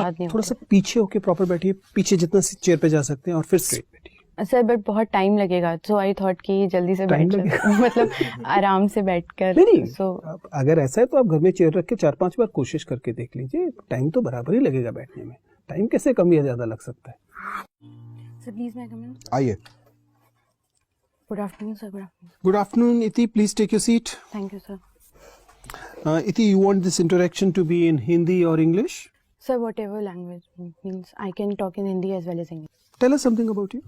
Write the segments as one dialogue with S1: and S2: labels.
S1: याद नहीं
S2: थोड़ा सा पीछे होके प्रॉपर बैठिए, पीछे जितना चेयर पे जा सकते हैं, और फिर स्ट्रेट बैठिए।
S1: सर बट बहुत टाइम लगेगा, सो आई थॉट कि जल्दी से बैठ जाए मतलब आराम से बैठकर।
S2: नहीं,
S1: सो
S2: अगर ऐसा है तो आप घर में चेयर रख के 4-5 बार कोशिश करके देख लीजिए, टाइम तो बराबर ही लगेगा बैठने में, टाइम कैसे कम या ज्यादा लग सकता है।
S1: सर प्लीज मैं कम इन।
S2: आइए।
S1: Good afternoon sir. Good afternoon.
S2: Good afternoon Iti, please take your seat.
S1: Thank you sir.
S2: Iti, you want this interaction to be in Hindi or English?
S1: Sir, whatever language means, I can talk in Hindi as well as English.
S2: Tell us something about you.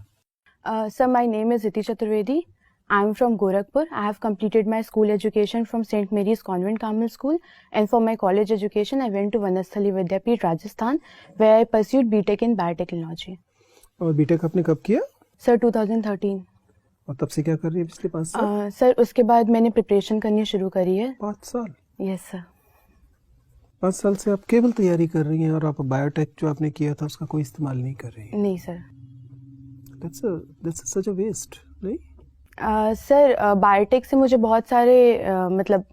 S1: Sir, my name is Iti Chaturvedi. I am from Gorakhpur. I have completed my school education from St. Mary's Convent Carmel School, and for my college education, I went to Vanasthali Vidyapith, Rajasthan, where I pursued BTech in Biotechnology.
S2: और BTech आपने कब किया?
S1: Sir, 2013.
S2: और तब से क्या कर रही है पिछले 5 साल?
S1: सर उसके बाद मैंने प्रिपरेशन करनी शुरू करी है।
S2: 5 साल?
S1: Yes sir.
S2: 5 साल से आप केवल तैयारी कर रही हैं, और आप बायोटेक जो आपने किया था उसका कोई इस्तेमाल नहीं कर रही हैं?
S1: नहीं sir.
S2: That's such a waste, नहीं?
S1: सर बायोटेक से मुझे बहुत सारे मतलब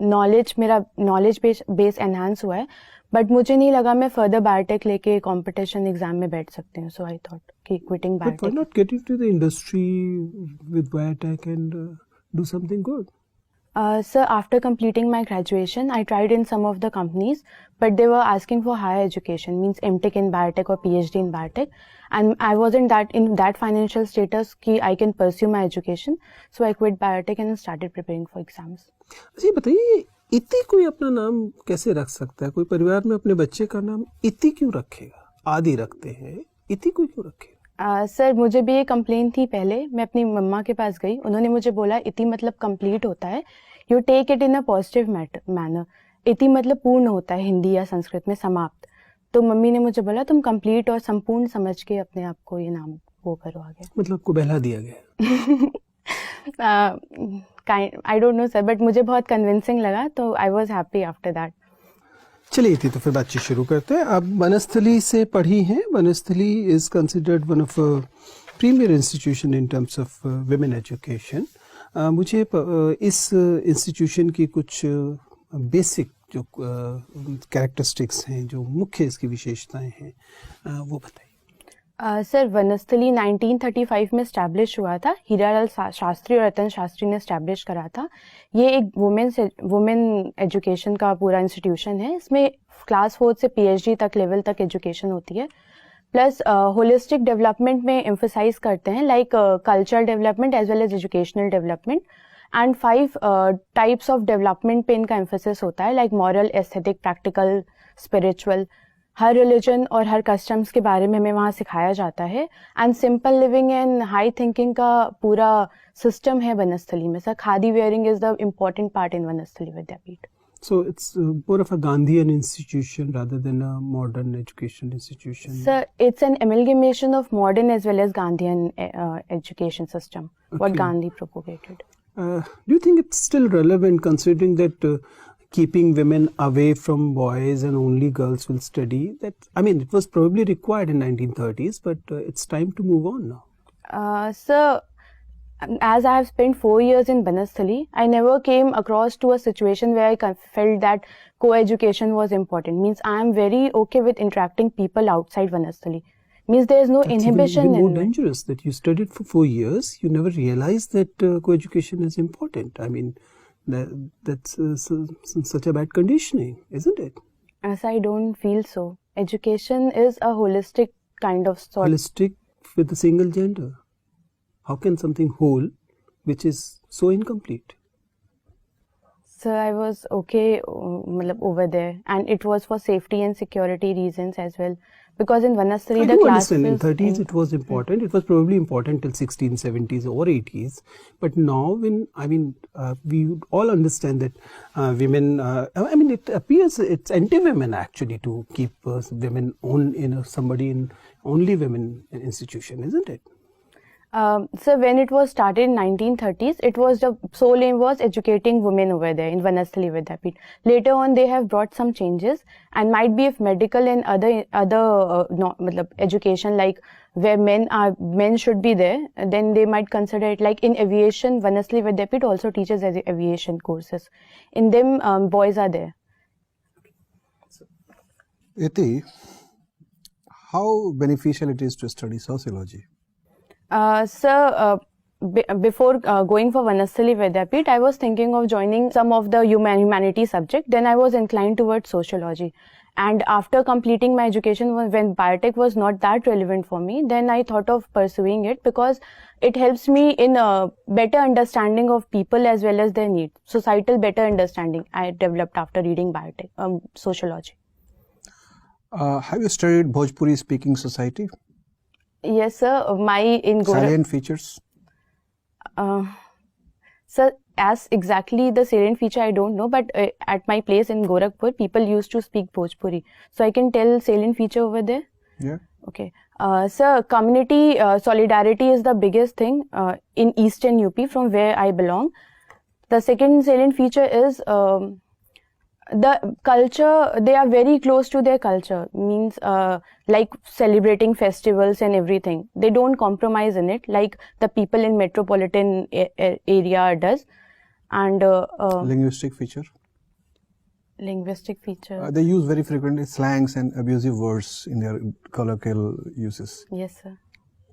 S1: मेरा नॉलेज बेस एनहांस हुआ है, बट मुझे नहीं लगा मैं फर्दर बायोटेक लेके कंपटीशन एग्जाम में बैठ सकती हूँ, सो आई थॉट कि quitting biotech.
S2: But why not get into the industry with biotech and do something good?
S1: Sir, after completing my graduation, I tried in some of the companies, but they were asking for higher education, means MTech in biotech or PhD in biotech, and I wasn't in that financial status कि I can pursue my education, so I quit biotech and started preparing for exams.
S2: अच्छा बताइए, इति कोई अपना नाम कैसे रख सकता है? कोई परिवार में अपने बच्चे का नाम इति क्यों रखेगा? आदि रखते हैं, इति कोई क्यों रखेगा?
S1: सर मुझे भी ये कंप्लेन थी पहले, मैं अपनी मम्मा के पास गई, उन्होंने मुझे बोला इति मतलब कंप्लीट होता है, you take it in a positive manner, इति मतलब पूर्ण होता है हिंदी या संस्कृत में समाप्त, तो मम्मी ने मुझे बोला तुम कंप्लीट और संपूर्ण समझ के अपने आप को ये नाम वो करो आगे।
S2: मतलब आपको बहला दिया गया?
S1: I don't know sir, but मुझे बहुत कन्विंसिंग लगा, तो I was happy after that.
S2: चलिए थी, तो फिर बातचीत शुरू करते हैं। आप वनस्थली से पढ़ी हैं। Vanasthali is considered one of premier institution in terms of women education. मुझे इस इंस्टीट्यूशन की कुछ बेसिक जो कैरेक्टरिस्टिक्स हैं, जो मुख्य इसकी विशेषताएं हैं, वो बताइए।
S1: सर वनस्थली 1935 में स्टैब्लिश हुआ था, हीरालाल शास्त्री और रतन शास्त्री ने स्टैब्लिश करा था। ये एक वुमेन एजुकेशन का पूरा इंस्टीट्यूशन है। इसमें क्लास 4 से PhD तक लेवल तक एजुकेशन होती है, प्लस होलिस्टिक डेवलपमेंट में एम्फसाइज करते हैं, like cultural development as well as educational development, and 5 types of development पे इनका एम्फोसिस होता है, like moral, aesthetic, practical, spiritual. हर रिलीजन और हर कस्टम्स के बारे में हमें वहाँ सिखाया जाता है, and simple living and high thinking का पूरा सिस्टम है वनस्थली में। Sir khadi wearing is the important part in Vanasthali Vidyapeeth.
S2: So it's more of a Gandhian institution rather than a modern education institution.
S1: Sir, it's an amalgamation of modern as well as Gandhian education system, okay, what Gandhi propagated.
S2: Do you think it's still relevant considering that keeping women away from boys and only girls will study? That, I mean, it was probably required in 1930s, but it's time to move on now.
S1: Sir, as I have spent 4 years in Banasthali, I never came across to a situation where I felt that co-education was important. Means I am very okay with interacting people outside Banasthali. Means there is no inhibition.
S2: It's even more dangerous that you studied for 4 years, you never realized that co-education is important. I mean, that's such a bad conditioning, isn't it?
S1: As I don't feel so. Education is a holistic kind of sort.
S2: Holistic with a single gender. How can something whole, which is so incomplete?
S1: Sir, I was okay over there, and it was for safety and security reasons as well. Because in Vanasthali, the classes...
S2: In 30s it was important. It was probably important till 16, 70s or 80s. But now, we all understand that women... it appears it's anti-women actually to keep women in only women institution, isn't it?
S1: So when it was started in 1930s, it was the sole aim was educating women over there in Vanasthali Vidyapith. Later on, they have brought some changes, and might be if medical and other education, like where men should be there, then they might consider it. Like in aviation, Vanasthali Vidyapith also teaches aviation courses. In them, boys are there.
S3: Iti, How beneficial it is to study sociology?
S1: Sir, before going for Vanasthali Vidyapit, I was thinking of joining some of the humanities subject. Then I was inclined towards sociology. And after completing my education, when biotech was not that relevant for me, then I thought of pursuing it because it helps me in a better understanding of people as well as their needs. Societal better understanding I developed after reading biotech, sociology.
S3: Have you studied Bhojpuri speaking society?
S1: Yes, sir.
S3: Salient features?
S1: Sir, as exactly the salient feature I don't know, but at my place in Gorakhpur, people used to speak Bhojpuri. So I can tell salient feature over there.
S3: Yeah.
S1: Okay. Sir, community solidarity is the biggest thing in Eastern UP from where I belong. The second salient feature is the culture. They are very close to their culture, means like celebrating festivals and everything. They don't compromise in it like the people in metropolitan area does. And
S3: Linguistic feature?
S1: linguistic feature.
S3: They use very frequently slangs and abusive words in their colloquial uses.
S1: Yes, sir.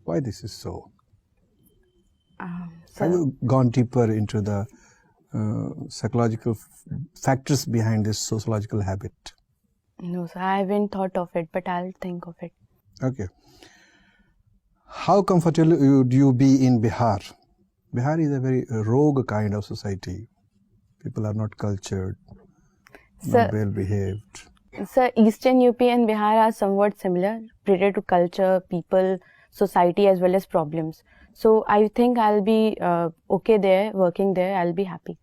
S3: Why this is so?
S1: So
S3: Have you gone deeper into the psychological factors behind this sociological habit?
S1: no, sir, I haven't thought of it, but I'll think of it.
S3: Okay. How comfortable would you be in Bihar? Bihar is a very rogue kind of society. People are not cultured, not well behaved.
S1: Sir, Eastern UP and Bihar are somewhat similar, related to culture, people, society as well as problems. So I think I'll be okay there, working there. I'll be happy.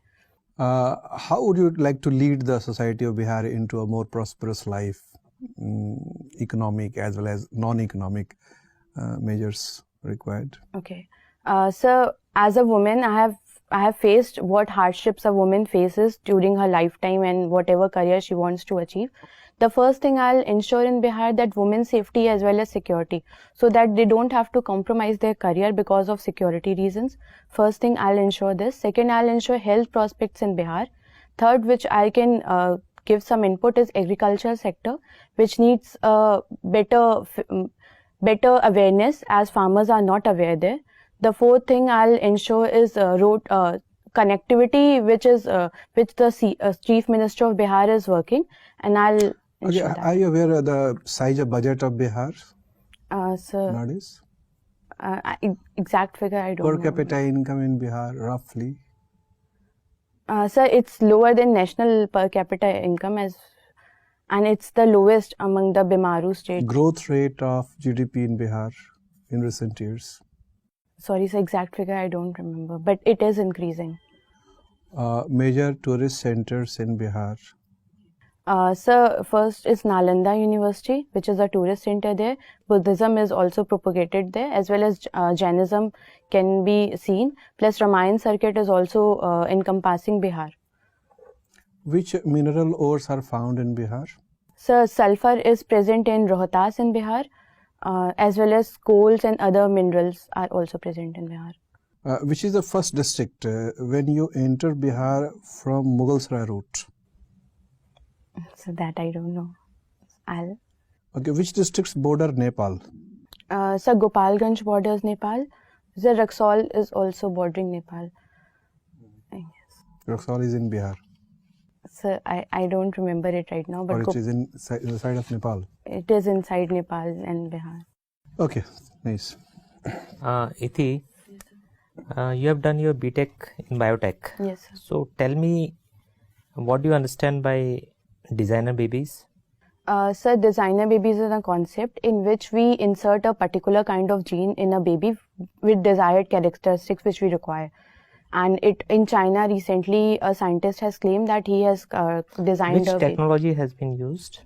S3: How would you like to lead the society of Bihar into a more prosperous life, economic as well as non-economic measures required?
S1: Okay. Sir, as a woman, I have faced what hardships a woman faces during her lifetime and whatever career she wants to achieve. The first thing I'll ensure in Bihar that women's safety as well as security, so that they don't have to compromise their career because of security reasons. First thing I'll ensure this. Second, I'll ensure health prospects in Bihar. Third, which I can give some input, is agriculture sector, which needs better awareness as farmers are not aware there. The fourth thing I'll ensure is road connectivity, which the Chief Minister of Bihar is working, and I'll ensure that.
S3: Are you aware of the size of budget of Bihar
S1: Sir,
S3: nowadays?
S1: exact figure I don't
S3: Per
S1: know.
S3: capita income in Bihar, roughly?
S1: Sir, it's lower than national per capita income and it's the lowest among the Bimaru states.
S3: Growth rate of GDP in Bihar in recent years?
S1: Sorry, sir, exact figure I don't remember, but it is increasing.
S3: Major tourist centers in Bihar?
S1: Sir, first is Nalanda University, which is a tourist center there. Buddhism is also propagated there, as well as Jainism can be seen. Plus, Ramayan circuit is also encompassing Bihar.
S3: Which mineral ores are found in Bihar?
S1: Sir, sulfur is present in Rohtas in Bihar, as well as coals and other minerals are also present in Bihar.
S3: Which is the first district when you enter Bihar from Mughalsarai route?
S1: So that I don't know.
S3: Okay, which districts border Nepal?
S1: Sir, Gopalganj borders Nepal. Sir, Raxaul is also bordering Nepal. Yes.
S3: Raxaul is in Bihar.
S1: Sir, I don't remember it right now, but
S3: Or it is in the side of Nepal?
S1: it is inside Nepal and Bihar.
S3: Okay, nice.
S4: Ithi, you have done your BTech in biotech.
S1: Yes, sir.
S4: So tell me, what do you understand by designer babies?
S1: Sir, designer babies is a concept in which we insert a particular kind of gene in a baby with desired characteristics which we require. And in China recently, a scientist has claimed that he has designed
S4: Which technology has been used?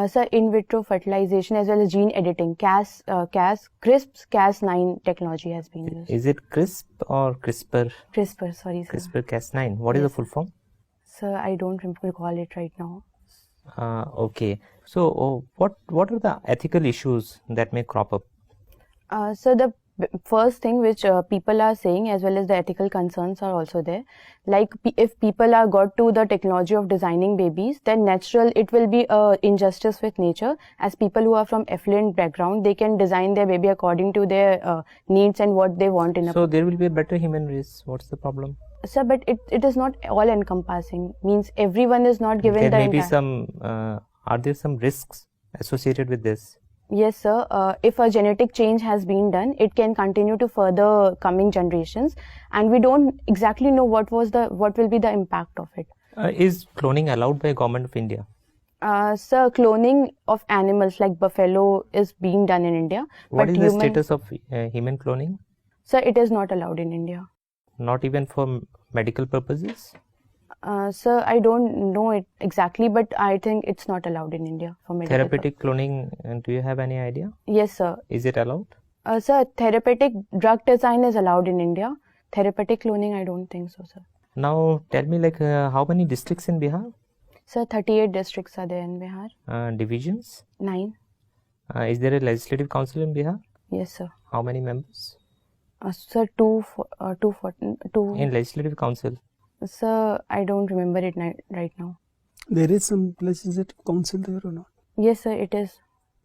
S1: Sir, in vitro fertilization as well as gene editing. CRISP's Cas9 technology has been used.
S4: Is it CRISP or CRISPR?
S1: CRISPR, sorry, sir.
S4: CRISPR-Cas9. What is the full form?
S1: Sir, I don't recall it right now.
S4: Okay. So, what are the ethical issues that may crop up?
S1: So the first thing which people are saying, as well as the ethical concerns are also there. Like if people are got to the technology of designing babies, then natural it will be a injustice with nature. As people who are from affluent background, they can design their baby according to their needs and what they want in a.
S4: So there will be a better human race. What's the problem?
S1: Sir, but it is not all encompassing. Means everyone is not given
S4: There
S1: the
S4: may be
S1: entire.
S4: some. Are there some risks associated with this?
S1: Yes, sir. If a genetic change has been done, it can continue to further coming generations, and we don't exactly know what will be the impact of it.
S4: Is cloning allowed by Government of India?
S1: Sir, cloning of animals like buffalo is being done in India.
S4: What
S1: but
S4: is the status of human cloning?
S1: Sir, it is not allowed in India.
S4: Not even for medical purposes?
S1: Sir, I don't know it exactly, but I think it's not allowed in India for medical.
S4: Therapeutic cloning, do you have any idea?
S1: Yes, sir.
S4: Is it allowed?
S1: Sir, therapeutic drug design is allowed in India. Therapeutic cloning, I don't think so, sir.
S4: Now tell me, like, how many districts in Bihar?
S1: Sir, 38 districts are there in Bihar.
S4: Divisions?
S1: 9.
S4: Is there a legislative council in Bihar?
S1: Yes, sir.
S4: How many members?
S1: Sir, two.
S4: In legislative council?
S1: Sir, I don't remember it right now.
S2: There is some legislative council there or not?
S1: Yes, sir, it is.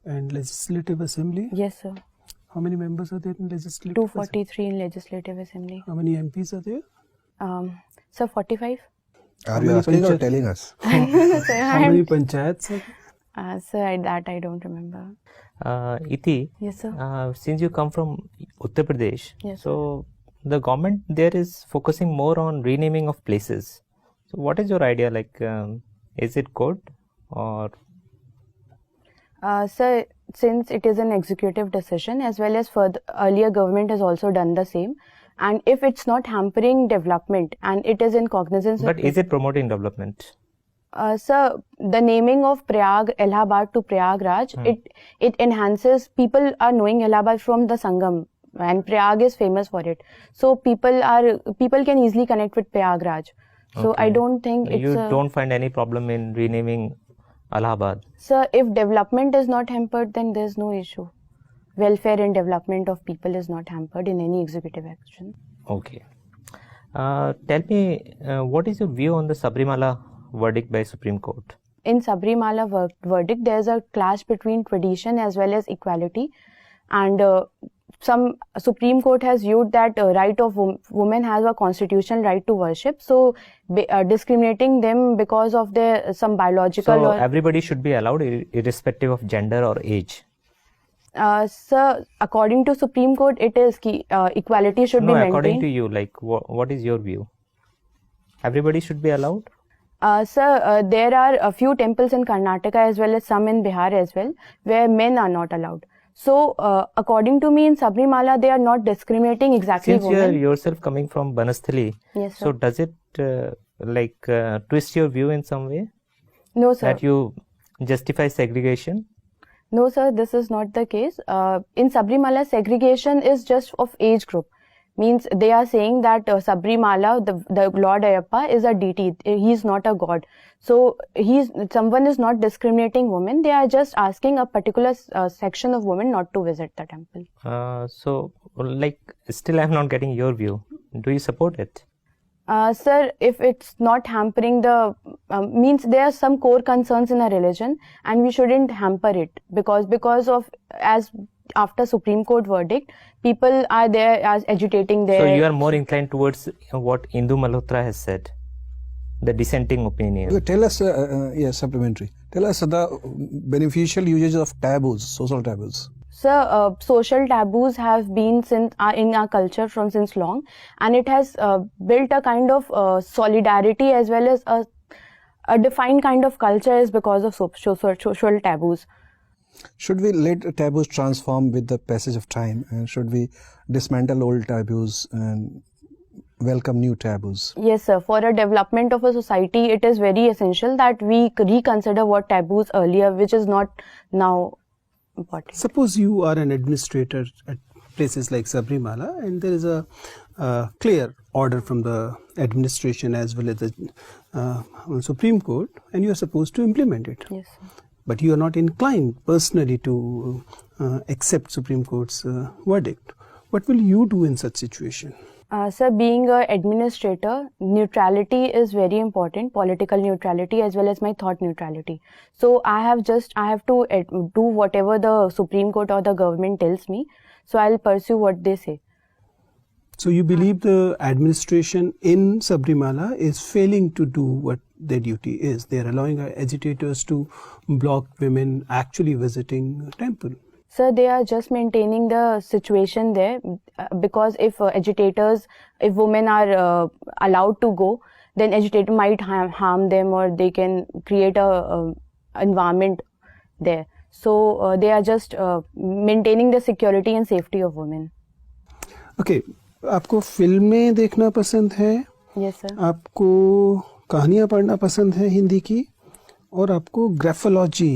S2: And legislative assembly?
S1: Yes, sir.
S2: How many members are there in legislative?
S1: 243 in legislative assembly.
S2: How many MPs are there?
S1: Sir, 45.
S3: Are you asking or telling us?
S1: Sir,
S2: How many panchayats are there?
S1: Sir, I don't remember.
S4: Iti,
S1: Yes, sir.
S4: since you come from Uttar Pradesh,
S1: Yes,
S4: so the government there is focusing more on renaming of places. So what is your idea? Like, is it good or?
S1: Sir, since it is an executive decision, as well as for the earlier government has also done the same, and if it's not hampering development and it is in cognizance.
S4: But is it promoting development?
S1: Sir, the naming of Allahabad to Prayagraj, it enhances. People are knowing Allahabad from the Sangam, and Prayag is famous for it. So people can easily connect with Prayagraj. So
S4: Okay.
S1: I don't think it's.
S4: You don't find any problem in renaming Allahabad?
S1: Sir, if development is not hampered, then there's no issue. Welfare and development of people is not hampered in any executive action.
S4: Okay. Tell me, what is your view on the Sabrimala verdict by Supreme Court?
S1: In Sabrimala verdict, there's a clash between tradition as well as equality, and some Supreme Court has viewed that right of women has a constitutional right to worship, so discriminating them because of their some biological.
S4: So everybody should be allowed irrespective of gender or age.
S1: Sir, according to Supreme Court, it is equality should be maintained.
S4: According to you, like what is your view? Everybody should be allowed?
S1: Sir, there are a few temples in Karnataka as well as some in Bihar as well, where men are not allowed. So, according to me, in Sabrimala, they are not discriminating exactly
S4: Since
S1: women.
S4: you are yourself coming from Banasthali,
S1: Yes, sir.
S4: so does it twist your view in some way?
S1: No, sir.
S4: That you justify segregation?
S1: No, sir, this is not the case. In Sabrimala, segregation is just of age group. Means they are saying that Sabrimala, the Lord Ayyappa, is a deity. He is not a god. So someone is not discriminating women. They are just asking a particular section of women not to visit the temple.
S4: So, still I am not getting your view. Do you support it?
S1: Sir, if it's not hampering the means there are some core concerns in a religion, and we shouldn't hamper it because of as after Supreme Court verdict, people are there as agitating their.
S4: So you are more inclined towards what Indu Malhotra has said, the dissenting opinion.
S3: Tell us, supplementary. Tell us the beneficial uses of taboos, social taboos.
S1: Sir, social taboos have been in our culture since long, and it has built a kind of solidarity as well as a defined kind of culture is because of social taboos.
S3: Should we let taboos transform with the passage of time, and should we dismantle old taboos and welcome new taboos?
S1: Yes, sir. For a development of a society, it is very essential that we reconsider what taboos earlier, which is not now important.
S2: Suppose you are an administrator at places like Sabrimala, and there is a clear order from the administration as well as the Supreme Court, and you are supposed to implement it.
S1: Yes, sir.
S2: But you are not inclined personally to accept Supreme Court's verdict. What will you do in such situation?
S1: Sir, being an administrator, neutrality is very important, political neutrality as well as my thought neutrality. So I have to do whatever the Supreme Court or the government tells me. So I'll pursue what they say.
S2: So you believe the administration in Sabrimala is failing to do what their duty is. They are allowing agitators to block women actually visiting temple.
S1: Sir, they are just maintaining the situation there because if women are allowed to go, then agitator might harm them or they can create a environment there. So they are just maintaining the security and safety of women.
S2: Okay, आपको फिल्में देखना पसंद है?
S1: Yes, sir.
S2: आपको कहानियाँ पढ़ना पसंद है हिंदी की? और आपको ग्राफोलॉजी,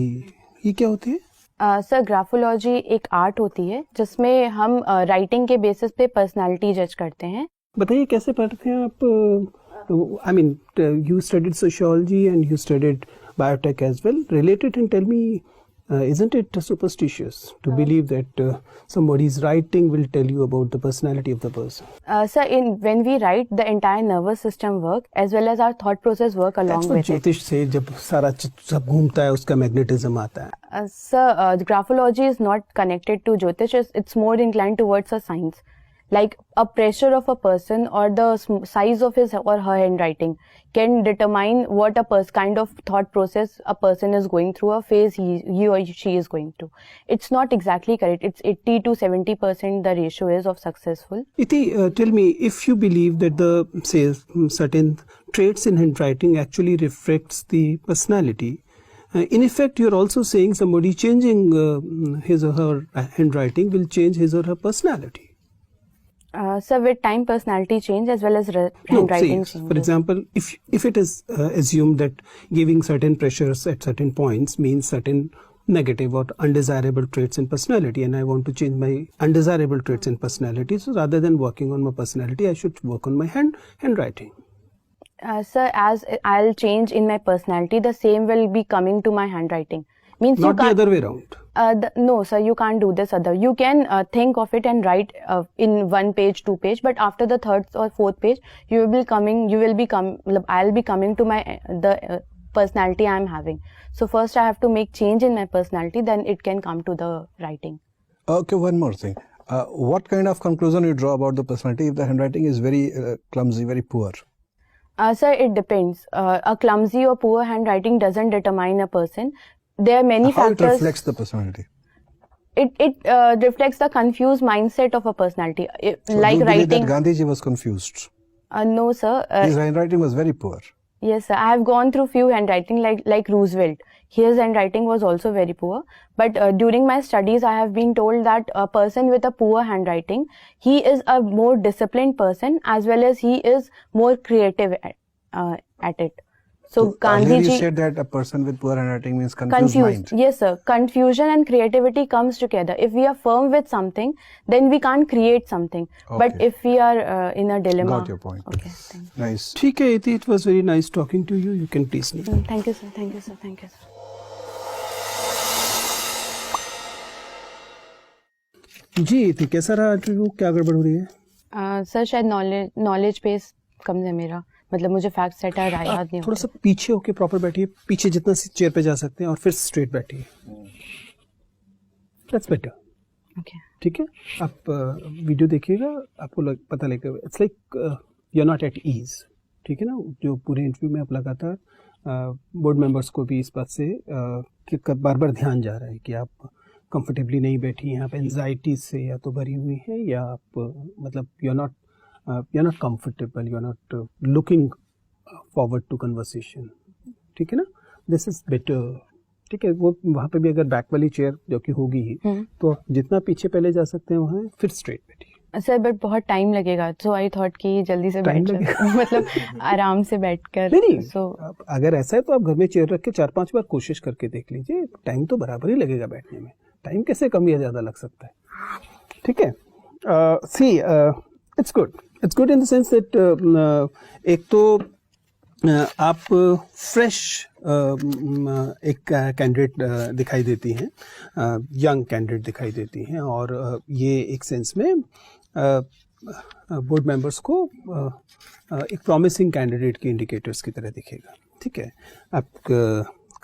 S2: ये क्या होती है?
S1: सर, ग्राफोलॉजी एक आर्ट होती है जिसमें हम राइटिंग के बेसिस पे पर्सनालिटी जज करते हैं.
S2: बताइए कैसे पढ़ते हैं आप? I mean, you studied sociology and you studied biotech as well. Relate it and tell me, isn't it superstitious to believe that somebody's writing will tell you about the personality of the person?
S1: Sir, when we write, the entire nervous system work as well as our thought process work along with it.
S2: ज्योतिष से जब सारा सब घूमता है उसका magnetism आता है.
S1: Sir, graphology is not connected to Jyotish. It's more inclined towards a science. Like a pressure of a person or the size of his or her handwriting can determine what kind of thought process a person is going through, a phase he or she is going through. It's not exactly correct. It's 80 to 70% the ratio is of successful.
S2: Iti, tell me, if you believe that certain traits in handwriting actually reflects the personality, in effect, you're also saying somebody changing his or her handwriting will change his or her personality.
S1: Sir, with time, personality change as well as handwriting changes.
S2: For example, if it is assumed that giving certain pressures at certain points means certain negative or undesirable traits in personality, and I want to change my undesirable traits in personality, so rather than working on my personality, I should work on my handwriting.
S1: Sir, as I'll change in my personality, the same will be coming to my handwriting. Means
S2: not the other way around.
S1: No, sir, you can't do this other. You can think of it and write in 1 page, 2 page, but after the 3rd or 4th page, I'll be coming to the personality I'm having. So first I have to make change in my personality, then it can come to the writing.
S3: Okay, one more thing. What kind of conclusion you draw about the personality if the handwriting is very clumsy, very poor?
S1: Sir, it depends. A clumsy or poor handwriting doesn't determine a person. There are many factors.
S3: How it reflects the personality?
S1: It reflects the confused mindset of a personality.
S3: So
S1: like
S3: you believe
S1: writing.
S3: that Gandhiji was confused?
S1: No, sir.
S3: His handwriting was very poor.
S1: Yes, sir. I have gone through few handwriting like Roosevelt. His handwriting was also very poor. But during my studies, I have been told that a person with a poor handwriting, he is a more disciplined person as well as he is more creative at it. So
S3: Gandhiji
S1: Gandhiji
S3: said that a person with poor handwriting means confused mind.
S1: Yes, sir. Confusion and creativity comes together. If we are firm with something, then we can't create something.
S3: Okay.
S1: But if we are in a dilemma.
S3: Got your point.
S1: Okay. Thank you.
S3: Nice.
S2: ठीक है इति, it was very nice talking to you. You can please leave.
S1: Thank you, sir. Thank you, sir. Thank you, sir.
S2: जी इति, कैसा रहा interview? क्या गड़बड़ हो रही है?
S1: सर, शायद नॉलेज बेस कम है मेरा. मतलब मुझे फैक्ट सेट याद नहीं.
S2: थोड़ा सा पीछे होके प्रॉपर बैठिए, पीछे जितना चेयर पे जा सकते हैं और फिर स्ट्रेट बैठिए. That's better.
S1: ओके.
S2: ठीक है, आप वीडियो देखिएगा, आपको पता लगेगा. It's like you are not at ease. ठीक है ना? जो पूरे इंटरव्यू में आप लगातार बोर्ड मेंबर्स को भी इस बात से बार बार ध्यान जा रहा है कि आप कंफर्टेबली नहीं बैठी हैं, आप एंजाइटी से या तो भरी हुई हैं या आप मतलब you are not comfortable, you are not looking forward to conversation. ठीक है ना? This is better. ठीक है, वो वहाँ पे भी अगर बैक वाली चेयर जो कि होगी ही, तो जितना पीछे पहले जा सकते हैं वहाँ, फिर स्ट्रेट बैठिए.
S1: सर, बट बहुत टाइम लगेगा, सो आई थॉट कि जल्दी से बैठ मतलब आराम से बैठकर.
S2: नहीं,
S1: सो
S2: अगर ऐसा है तो आप घर में चेयर रख के 4-5 बार कोशिश करके देख लीजिए. टाइम तो बराबर ही लगेगा बैठने में. टाइम कैसे कम या ज़्यादा लग सकता है? ठीक है. See it's good. It's good in the sense that एक तो आप फ्रेश एक कैंडिडेट दिखाई देती हैं, यंग कैंडिडेट दिखाई देती हैं, और ये एक सेंस में बोर्ड मेंबर्स को एक प्रॉमिसिंग कैंडिडेट के इंडिकेटर्स की तरह दिखेगा। ठीक है, आप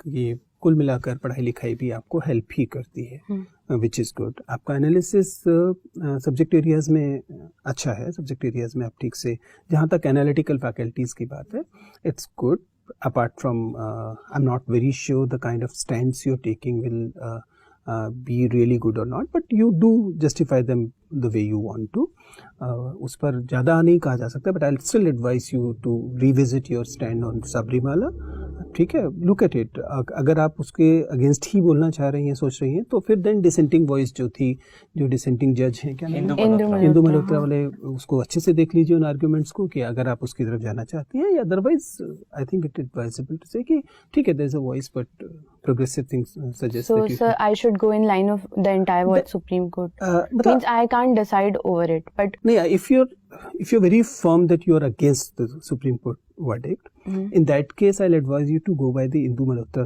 S2: ये कुल मिलाकर पढ़ाई लिखाई भी आपको हेल्प ही करती है, विच इज़ गुड। आपका एनालिसिस सब्जेक्ट एरियाज में अच्छा है, सब्जेक्ट एरियाज में आप ठीक से, जहाँ तक एनालिटिकल फैकल्टीज़ की बात है, it's good. Apart from I am not very sure the kind of stands you are taking will be really good or not, but you do justify them the way you want to. उस पर ज़्यादा नहीं कहा जा सकता, but I'll still advise you to revisit your stand on Sabrimala. ठीक है, look at it. अगर आप उसके अगेंस्ट ही बोलना चाह रही हैं, सोच रही हैं, तो फिर देन डिसेंटिंग वॉइस जो थी, जो डिसेंटिंग जज हैं, क्या नाम, इंदु मल्होत्रा वाले, उसको अच्छे से देख लीजिए उन आर्ग्यूमेंट्स को, कि अगर आप उसकी तरफ जाना चाहती हैं, या otherwise I think it advisable to say कि ठीक है, there is a voice but progressive things suggest
S1: so
S2: that you
S1: sir I should go in line of the entire what Supreme Court means I can't decide over it, but
S2: no, if you're very firm that you are against the Supreme Court verdict, in that case I'll advise you to go by the Indu Malhotra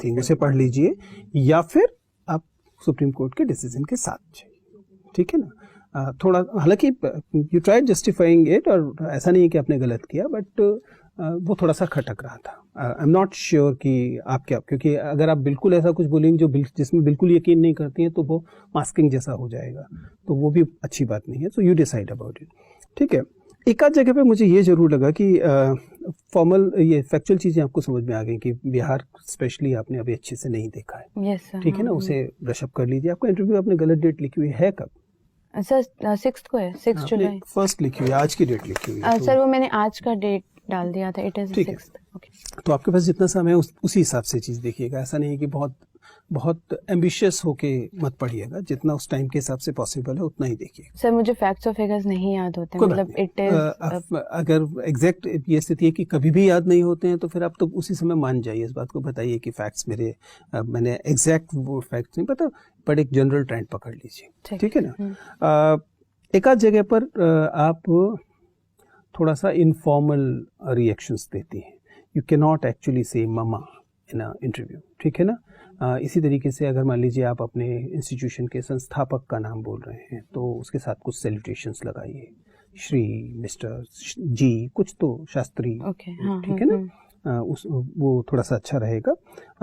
S2: thing, उसे पढ़ लीजिए, या फिर आप supreme court के decision के साथ जाइए। ठीक है ना, थोड़ा, हालांकि यू ट्राइड जस्टिफाइंग इट, और ऐसा नहीं है कि आपने गलत किया, बट वो थोड़ा सा खटक रहा था। आई एम नॉट श्योर कि आप क्या, क्योंकि अगर आप बिल्कुल ऐसा कुछ बोलेंगे जो जिसमें बिल्कुल यकीन नहीं करती हैं, तो वो मास्किंग जैसा हो जाएगा, तो वो भी अच्छी बात नहीं है। So you decide about it. ठीक है, एक आध जगह पे मुझे ये जरूर लगा कि फॉर्मल, ये फैक्चुअल चीज़ें आपको समझ में आ गई कि बिहार स्पेशली आपने अभी अच्छे से नहीं देखा है।
S1: yes sir,
S2: ठीक है ना, उसे ब्रशअप कर लीजिए। आपका इंटरव्यू आपने गलत डेट लिखी हुई है, कब?
S1: सर 6th को है, 6 जुलाई
S2: फर्स्ट लिखी हुई है, आज की डेट लिखी हुई है।
S1: सर वो मैंने आज का डेट डाल दिया था, इट इज 6th। ओके,
S2: तो आपके पास जितना समय है उसी हिसाब से चीज़ देखिएगा। ऐसा नहीं है कि बहुत एम्बिशियस होके मत पढ़िएगा, जितना उस टाइम के हिसाब से पॉसिबल है उतना ही देखिए।
S1: सर मुझे फैक्ट्स और फिगर्स नहीं याद होते, मतलब इट इज
S2: अगर एग्जैक्ट ये स्थिति है कि कभी भी याद नहीं होते हैं, तो फिर आप तो उसी समय मान जाइए, इस बात को बताइए कि फैक्ट्स मैंने एग्जैक्ट वो फैक्ट्स नहीं पता, बट एक जनरल ट्रेंड पकड़ लीजिए। ठीक है ना, एक आध जगह पर आप थोड़ा सा इनफॉर्मल रिएक्शंस देती हैं। यू कैन नॉट एक्चुअली से ममा इन अ इंटरव्यू। ठीक है ना, इसी तरीके से अगर मान लीजिए आप अपने इंस्टीट्यूशन के संस्थापक का नाम बोल रहे हैं, तो उसके साथ कुछ सेलिब्रेशंस लगाइए, श्री, मिस्टर, जी, कुछ तो शास्त्री। ठीक है ना, वो थोड़ा सा अच्छा रहेगा।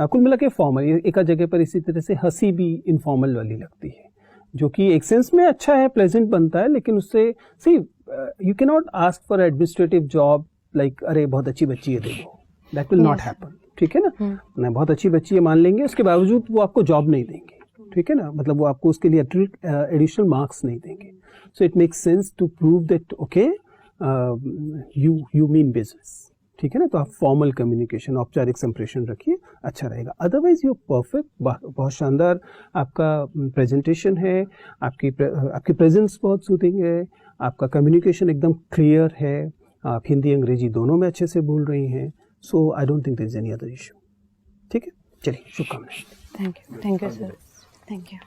S2: कुल मिला के फॉर्मल, एक जगह पर इसी तरह से हंसी भी इनफॉर्मल वाली लगती है, जो कि एक सेंस में अच्छा है, प्लेजेंट बनता है, लेकिन उससे see you can not ask for administrative job like अरे बहुत अच्छी बच्ची है देखो, दैट विल नॉट हैपन। ठीक है ना, बहुत अच्छी बच्ची है मान लेंगे, उसके बावजूद वो आपको जॉब नहीं देंगे। ठीक है ना, मतलब वो आपको उसके लिए एडिशनल मार्क्स नहीं देंगे। So it makes sense to prove that okay you mean business. ठीक है ना, तो आप फॉर्मल कम्युनिकेशन, औपचारिक संप्रेषण रखिए, अच्छा रहेगा। अदरवाइज यू परफेक्ट, बहुत शानदार आपका प्रेजेंटेशन है, आपकी प्रेजेंस बहुत सूथिंग है, आपका कम्युनिकेशन एकदम क्लियर है, आप हिंदी अंग्रेजी दोनों में अच्छे से बोल रही हैं। So I don't think there is any other issue. ठीक है, चलिए, शुभकामनाएं।
S1: Thank you sir, thank you.